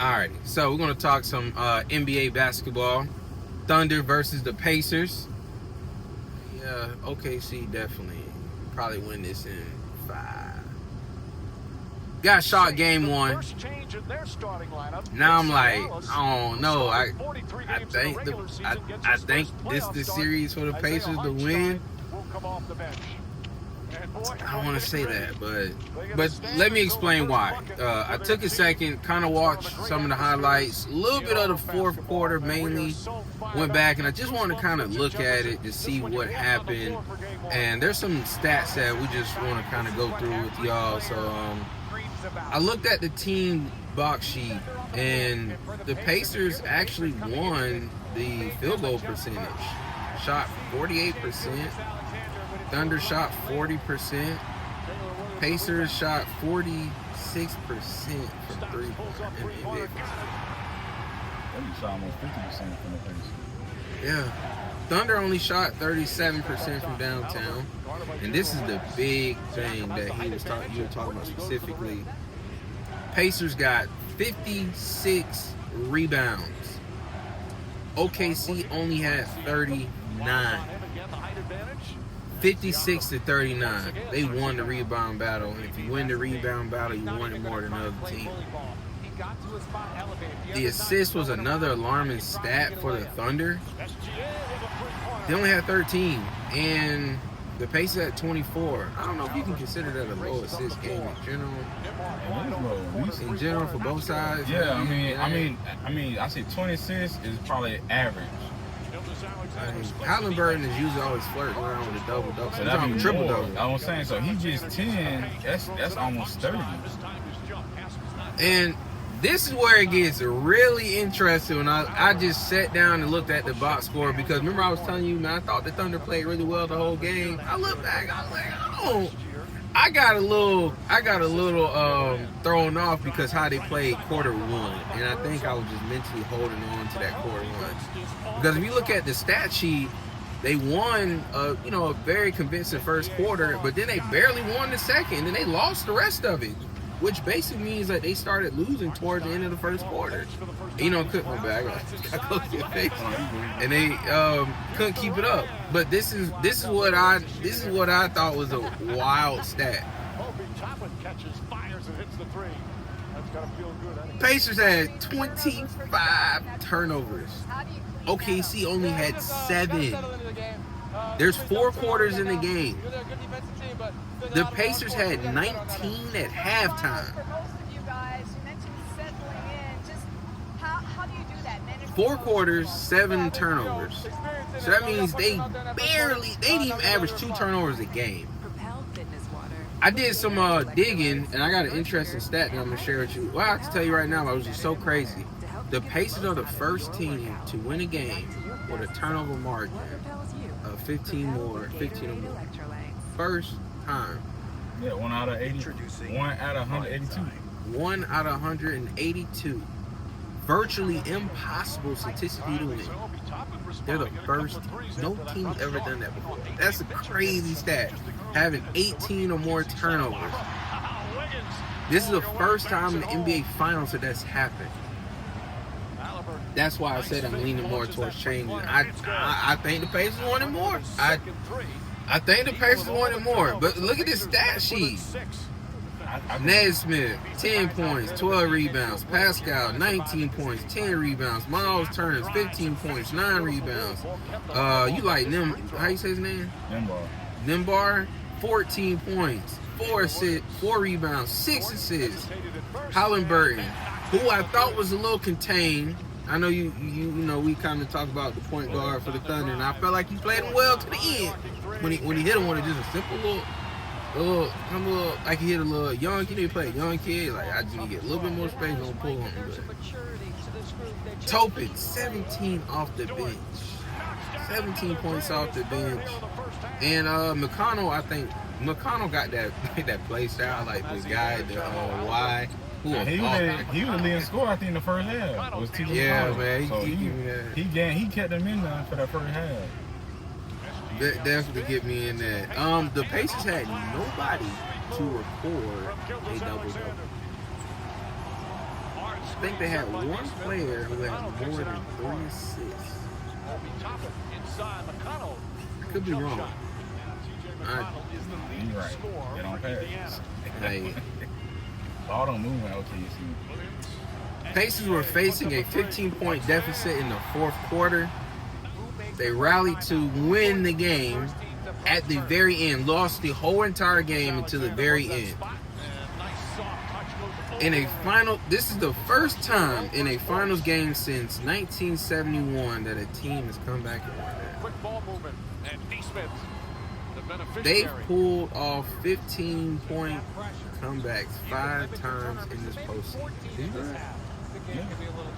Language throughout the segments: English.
Alrighty, so we're going to talk some NBA basketball. Thunder versus the Pacers. Yeah, OKC definitely probably win this in 5. Got shot game 1. Now I'm like, I don't know. I think this is the series for the Pacers to win. I don't want to say that, but let me explain why. I took a second, kind of watched some of the highlights, a little bit of the fourth quarter mainly, went back, and I just wanted to kind of look at it to see what happened. And there's some stats that we just want to kind of go through with y'all. So I looked at the team box sheet, and the Pacers actually won the field goal percentage. Shot 48%. Thunder shot 40%. Pacers shot 46% from 3 in the NBA. They shot almost 50% from the Pacers. Yeah. Thunder only shot 37% from downtown. And this is the big thing that you were talking about specifically. Pacers got 56 rebounds. OKC only had 39. 56 to 39. They won the rebound battle. And if you win the rebound battle, you won it more than the other team. The assist was another alarming stat for the Thunder. They only had 13. And the Pacers had 24. I don't know if you can consider that a low assist game in general. In general for both sides. Yeah, I mean, I say 20 assists is probably average. Halliburton is usually always flirting around with a double-double. So that'd be triple-double. I was saying, so he just 10. That's almost 30. And this is where it gets really interesting when I just sat down and looked at the box score, because remember I was telling you, man, I thought the Thunder played really well the whole game. I looked back, I was like, oh, I got a little thrown off because how they played quarter 1, and I think I was just mentally holding on to that quarter 1. Because if you look at the stat sheet, they won a very convincing first quarter, but then they barely won the second, and they lost the rest of it, which basically means that they started losing towards the end of the first quarter. Couldn't go back. I close your face, and they couldn't keep it up. But this is what I thought was a wild stat. Pacers had 25 turnovers. OKC only had 7. There's 4 quarters in the game. The Pacers had 19 at halftime. 4 quarters, 7 turnovers. So that means they didn't even average 2 turnovers a game. I did some digging, and I got an interesting stat that I'm going to share with you. Well, I have to tell you right now, it was just so crazy. The Pacers are the first team to win a game with a turnover margin of 15 or more. First time. Yeah, 1 out of 80. 1 out of 182. 1 out of 182. Virtually impossible statistically to win. They're the first. No team's ever done that before. That's a crazy stat. Having 18 or more turnovers. This is the first time in the NBA Finals that that's happened. That's why I said I'm leaning more towards changing. I think the Pacers wanted more. I think the Pacers wanted more. But look at this stat sheet. Nesmith, 10 points, 12 rebounds. Pascal, 19 points, 10 rebounds. Miles Turner, 15 points, 9 rebounds. You like them? How you say his name? Nimbar, 14 points, 4 assists, 4 rebounds, 6 assists. Halliburton, who I thought was a little contained. I know you know we kind of talk about the point guard for the Thunder, and I felt like he played him well to the end. When he hit him with just a simple little, like he hit a little young kid. He played young kid. Like I just need to get a little bit more space on pull on him. Topin, 17 off the bench, 17 points off the bench, and McConnell. I think McConnell got that play style like the guy the Y. He was the leading scorer, I think, in the first half. Was TJ Yeah, man. So he kept them in there for that first half. Definitely get me in that. The Pacers had nobody to record a double-double. think they had one player who had more than 3 assists. I could be wrong. You're right. They don't pass. Hey, Ball don't move in OKC. Pacers were facing a 15-point deficit in the fourth quarter. They rallied to win the game at the very end, lost the whole entire game until the very end. In a final, this is the first time in a finals game since 1971 that a team has come back and won that. They've pulled off 15-point comebacks 5 times in this postseason.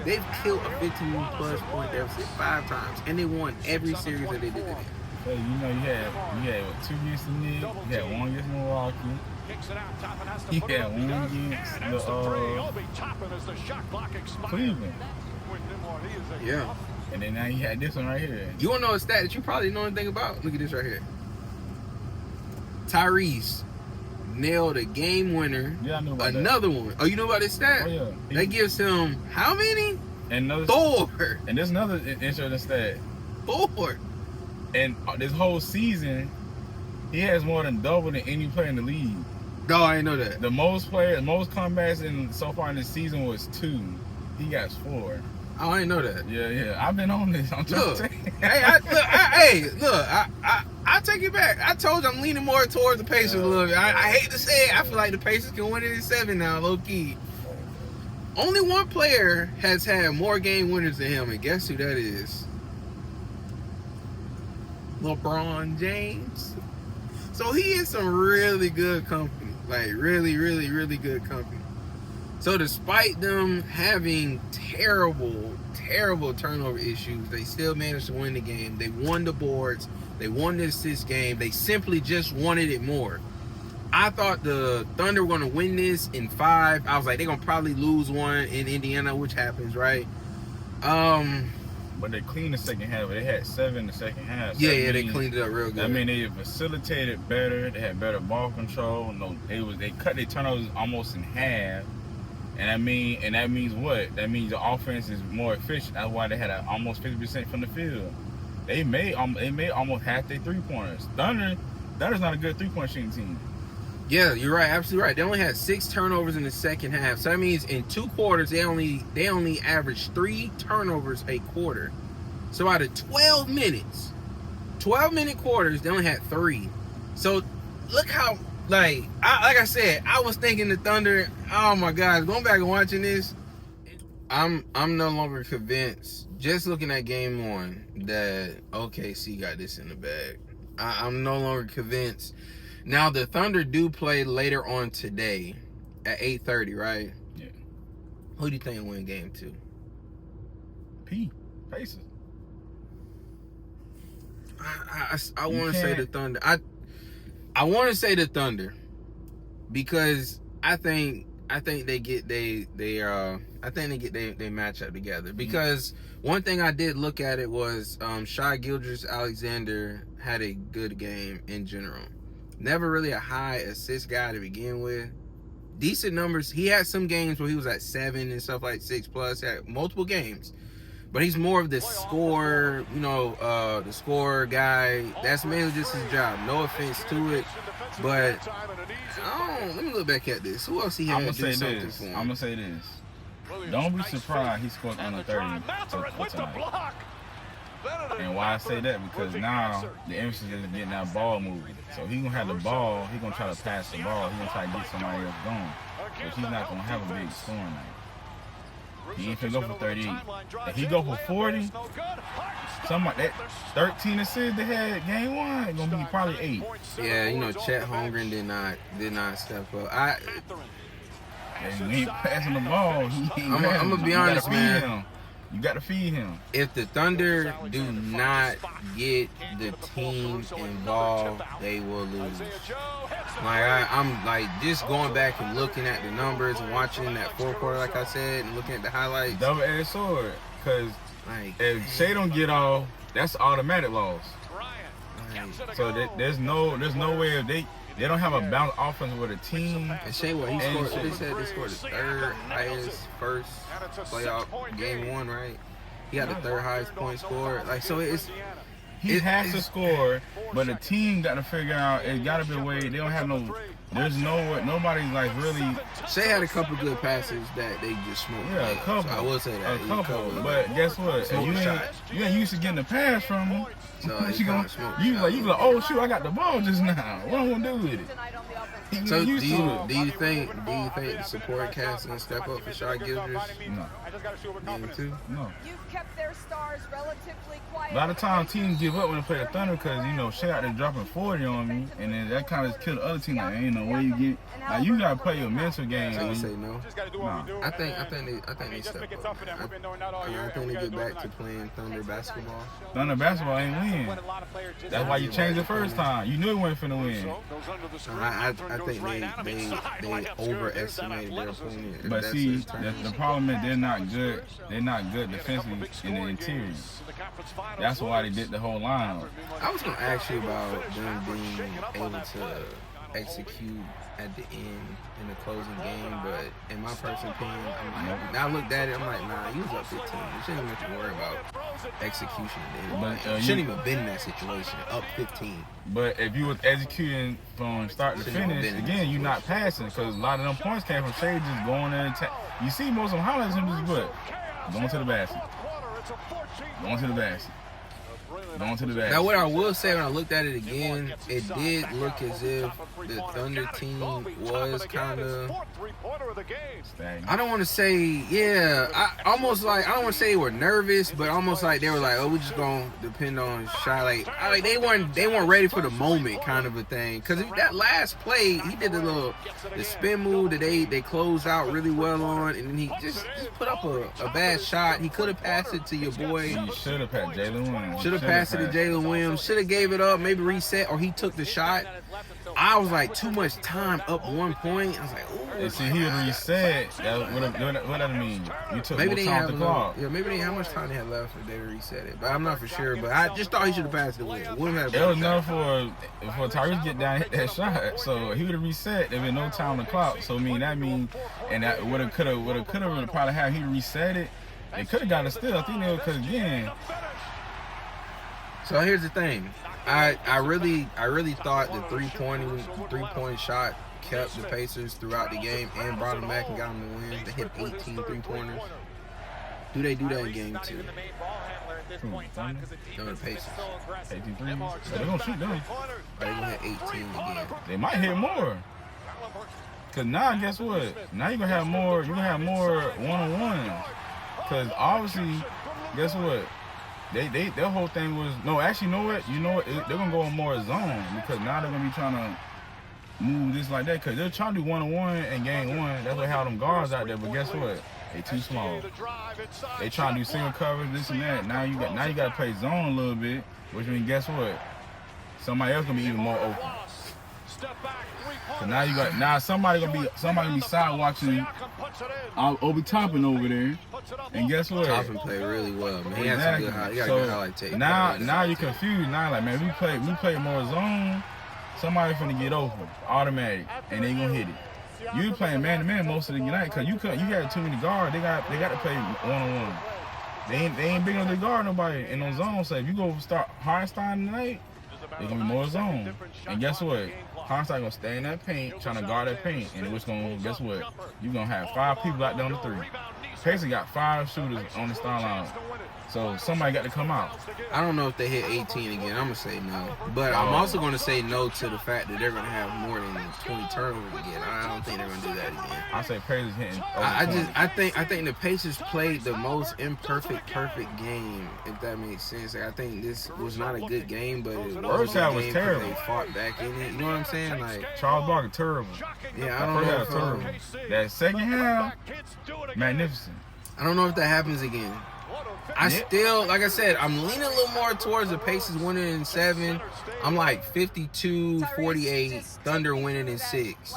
They've killed a 15-plus point deficit 5 times, and they won every series that they did it in. So, you know, you had what, 2 against the Knicks, you had 1 against Milwaukee, you had 1 against the Cleveland. Yeah. And then now you had this one right here. You want to know a stat that you probably know anything about? Look at this right here. Tyrese nailed a game winner. Yeah, I know about Another one. Oh, you know about this stat? Oh, yeah. That gives him how many? And 4. And there's another interesting stat. 4. And this whole season, he has more than double than any player in the league. No, I didn't know that. The most comebacks so far in the season was 2. He got 4. Oh, I didn't know that. Yeah. I've been on this. I'm trying Look, to tell you. I take it back. I told you I'm leaning more towards the Pacers a little bit. I hate to say it. I feel like the Pacers can win it in 7 now, low key. Only one player has had more game winners than him, and guess who that is? LeBron James. So he is some really good company. Like, really, really, really good company. So despite them having terrible turnover issues, they still managed to win the game. They won the boards. They won the assist game. They simply just wanted it more. I thought the Thunder were going to win this in 5. I was like, they're going to probably lose one in Indiana, which happens, right? But they cleaned the second half. They had 7 in the second half. So They cleaned it up real good. I mean, they facilitated better. They had better ball control. No, they cut their turnovers almost in half. And that means what? That means the offense is more efficient. That's why they had almost 50% from the field. They made almost half their 3-pointers. Thunder's not a good 3-point shooting team. Yeah, you're right. Absolutely right. They only had 6 turnovers in the second half. So that means in 2 quarters, they only averaged 3 turnovers a quarter. So out of 12 12-minute quarters, they only had 3. So look how, like I said, I was thinking the Thunder. Oh my gosh, going back and watching this, I'm no longer convinced. Just looking at game 1 that OKC got this in the bag. I'm no longer convinced. Now the Thunder do play later on today at 8:30, right? Yeah. Who do you think will win game 2? Pacers. I want to say the Thunder. I want to say the Thunder because I think they get they match up together. Because one thing I did look at it was Shai Gilgeous-Alexander had a good game in general. Never really a high assist guy to begin with. Decent numbers. He had some games where he was at 7 and stuff like 6+. Had multiple games. But he's more of the scorer, the scorer guy. That's mainly just his job. No offense to it. But, let me look back at this. Who else he had to do something for him? I'm going to say this. Don't be surprised he scored under 30 times. And why I say that? Because now the emphasis is getting that ball moving. So he's going to have the ball. He's going to try to pass the ball. He's going to try to get somebody else going. But he's not going to have a big scoring night. He ain't finna go for 38. If he go for 40, something like that, 13 assists they had game 1, it's gonna be probably 8. Yeah, Chet Holmgren did not step up. And he ain't passing the ball. I'm gonna be honest, man. You got to feed him. If the Thunder do not get the team involved, they will lose. I'm like just going back and looking at the numbers and watching that 4th quarter, like I said, and looking at the highlights. Double-edged sword, because if Shea don't get off, that's automatic loss. So there's no way if They don't have a balanced offense with a team. And Shea, what he scored? They said they scored the third highest first playoff game 1, right? He had the third highest point scored. Like, so He has to score, but the team got to figure out. It got to be a way. They don't have no. There's nobody's like really. Shea had a couple good passes that they just smoked. Yeah, a couple. So I will say that. A couple. But guess what? You ain't used to getting the pass from him. So you like, oh shoot, I got the ball just now. What am I gonna do with it? So do you think the support cast gonna step up for Shai Gilgeous? No. Game 2? No. You've kept their stars relatively quiet. A lot of times teams give up when they play the Thunder because, you know, Shea out there dropping 40 on me, and then that kind of kill the other team. Like, ain't no way you get. Like, you gotta play your mental game. So you say no? No. I think they step up. I think they get back to playing Thunder basketball. Thunder basketball ain't win. That's why you changed the first time. You knew it wasn't finna win. I think they overestimated their opponent. But see, the problem is they're not good. They're not good defensively in the interior. That's why they did the whole line. I was gonna ask you about them being able to execute at the end in the closing game, but in my personal opinion, I'm like, now I looked at it, I'm like, nah, you was up 15. You shouldn't even have to worry about execution. You shouldn't even been in that situation, up 15. But if you was executing from start to finish, again, you're not passing because a lot of them points came from Shea just going there and you see most of them highlights him just what? Going to the basket. Going to the basket. Going to the basket. Now, what I will say when I looked at it again, it did look as if the Thunder team was kind of, I don't want to say, I don't want to say they were nervous, but almost like they were like, oh, we're just going to depend on Shai. Like they weren't ready for the moment kind of a thing. Because that last play, he did the spin move that they closed out really well on, and then he just put up a bad shot. He could have passed it to your boy. He should have passed Jalen Williams. Should have passed it to Jalen Williams. Should have gave it up, maybe reset, or he took the shot. I was like, too much time up 1 point. I was like, ooh. And see, he would reset. What that mean? You took Maybe more time to clock. Yeah, maybe they how much time they had left if they reset it. But I'm not for sure. But I just thought he should have passed it. It was enough for Tyrese to get down and hit that shot. So he would have reset. There been no time to clock. So and that could have probably had he reset it. They could have got it still. I think they because again. So here's the thing. I really thought the three-point shot kept the Pacers throughout the game and brought them back and got them the win. They hit 18 three-pointers. Do they do that in game 2? No, the Pacers. 18 threes. So they're going to shoot them. Or they going to hit 18 again. They might hit more. Because now, guess what? Now you're going to have more. You're going to have more one-on-ones. Because obviously, guess what? Their whole thing was actually you know what they're gonna go on more zone because now they're gonna be trying to move this like that because they're trying to do 1-on-1 in game 1. That's what how them guards out there. But guess what? They too small. They trying to do single coverage, this and that. Now you got to play zone a little bit, which means guess what? Somebody else gonna be even more open. So now somebody gonna be side watching Obi Toppin over there, and guess what? Toppin played really well, man. He had some good highlight. He got a good highlight tape. Now you're confused. Now like man, we play more zone. Somebody finna get open, automatic, and they gonna hit it. You playing man to man most of the night because you got too many guards. They got to play 1-on-1. They ain't big enough to guard nobody in no zone. So if you go start Hartenstein tonight, it's gonna be more zone. And guess what? Hartenstein gonna stay in that paint, trying to guard that paint, and it's gonna guess what? You gonna have 5 people out there on the 3. Pacers got 5 shooters on the style line. So somebody got to come out. I don't know if they hit 18 again. I'm going to say no. But I'm also going to say no to the fact that they're going to have more than 20 turnovers again. I don't think they're going to do that again. I say Pacers hitting over I think the Pacers played the most perfect game, if that makes sense. Like, I think this was not a good game, but it was a was game terrible. They fought back in it. You know what I'm saying? Like Charles Barkley terrible. Yeah, I don't know. Terrible. That second half, magnificent. I don't know if that happens again. I still, like I said, I'm leaning a little more towards the Pacers winning in 7. I'm like 52-48, Thunder winning in 6.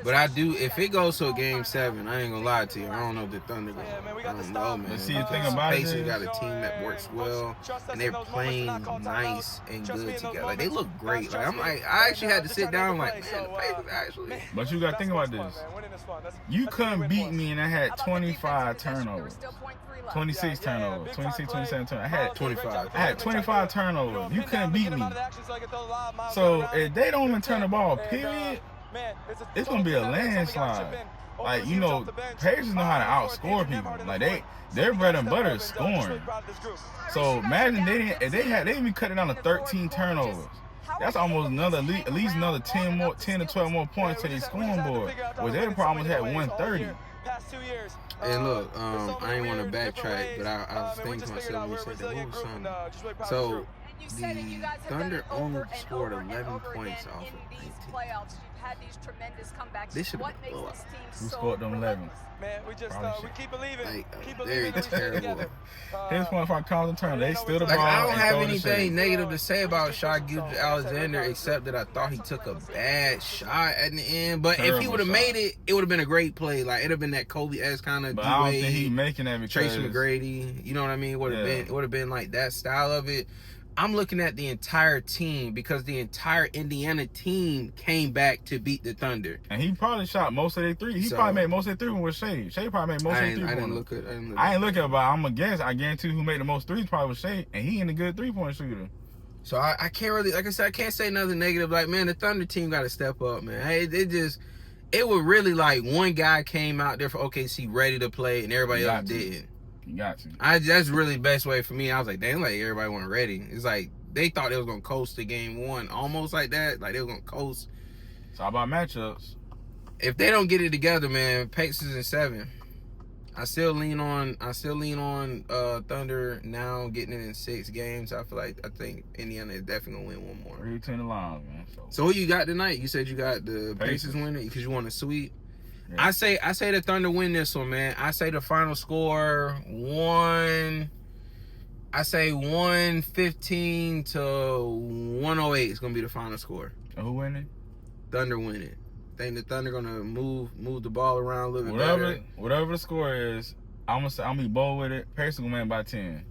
But I do, if it goes to a game 7, I ain't gonna lie to you. I don't know if the Thunder gonna. I don't know, man. But see, the thing about it Pacers is, got a team that works well, and they're playing nice and good together. Like, they look great. Like, I'm like, I actually had to sit down, like, man, the Pacers actually. but you gotta think about this. You couldn't beat me, and I had 25 turnovers. 26 turnovers, 26, 27 turnovers. I had 25. I had 25 turnovers. You couldn't beat me. So if they don't even turn the ball, period, it's gonna be a landslide. Like, you know, Pacers know how to outscore people. Like, their bread and butter is scoring. So imagine if they even cut it down to 13 turnovers. That's almost at least another 10 to 12 more points to their scoring board. Where they probably almost had 130. And look, I ain't want to backtrack, but I was thinking to myself when you said that, who was something? So, the Thunder only scored 11 points off of 19. This should be a blowout. Who scored them 11? Man, we keep believing. Like, very terrible. Here's one from Carlton Turner. They still the ball. Like, I don't and have throw the anything shade. negative to say about Shai Gilgeous-Alexander except that I thought he took a bad shot at the end. But if he Terrible would have shot. made it, it would have been a great play. Like, it'd have been that Kobe-esque kind of But I don't think he's making that because Tracy McGrady. You know what I mean? It would have been like that style of it. I'm looking at the entire team because the entire Indiana team came back to beat the Thunder. And he probably shot most of their three. He probably made most of their three with Shea. Shea probably made most of their three. I didn't look at it. I ain't looking, but I'm against. I guarantee who made the most threes probably was Shea, and he ain't a good 3-point shooter. So I can't really, like I said, I can't say nothing negative. Like, man, the Thunder team got to step up, man. Hey, it was really like one guy came out there for OKC ready to play, and everybody else didn't. You got to. That's really the best way for me. I was like, damn, like everybody wasn't ready. It's like they thought they was gonna coast to game 1, almost like that. Like they were gonna coast. It's all about matchups. If they don't get it together, man, Pacers in 7. I still lean on Thunder now getting it in 6 games. I think Indiana is definitely gonna win one more. Read between the lines, man. So who you got tonight? You said you got the Pacers winning because you want a sweep. Yeah. I say the Thunder win this one, man. I say the final score 115 to 108 is gonna be the final score. And who winning? Thunder winning. Think the Thunder gonna move the ball around a little bit better. Whatever the score is, I'm gonna be bold with it. Pacers gonna win by 10.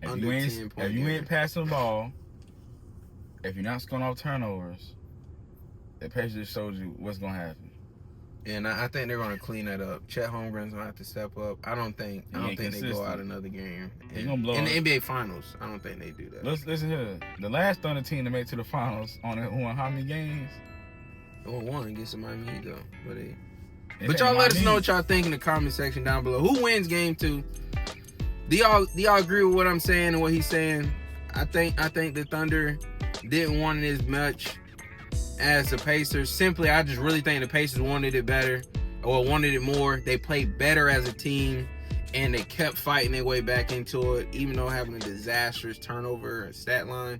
If you ain't passing the ball, if you're not scoring off turnovers, the Pacers just showed you what's gonna happen. And I think they're gonna clean that up. Chet Holmgren's gonna have to step up. I don't think they go out another game. They're gonna blow in the NBA Finals. I don't think they do that. Listen here. The last Thunder team to make it to the finals won how many games? They won against the Miami Heat though. But y'all let us know what y'all think in the comment section down below. Who wins game 2? Do y'all agree with what I'm saying and what he's saying? I think the Thunder didn't want it as much as the Pacers. Simply, I just really think the Pacers wanted it better or wanted it more. They played better as a team, and they kept fighting their way back into it, even though having a disastrous turnover stat line.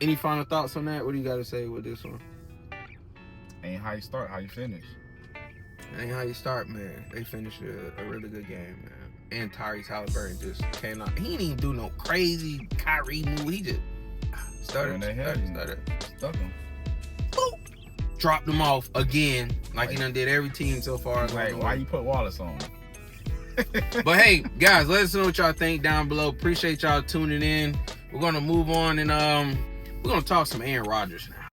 Any final thoughts on that? What do you got to say with this one? Ain't how you start, how you finish. Ain't how you start, man. They finished a really good game, man. And Tyrese Haliburton just came out. He didn't even do no crazy Kyrie move. He just started. Stuck him. Boop. Dropped them off again, like he done did every team so far. Like, why you put Wallace on? But hey, guys, let us know what y'all think down below. Appreciate y'all tuning in. We're gonna move on and we're gonna talk some Aaron Rodgers now.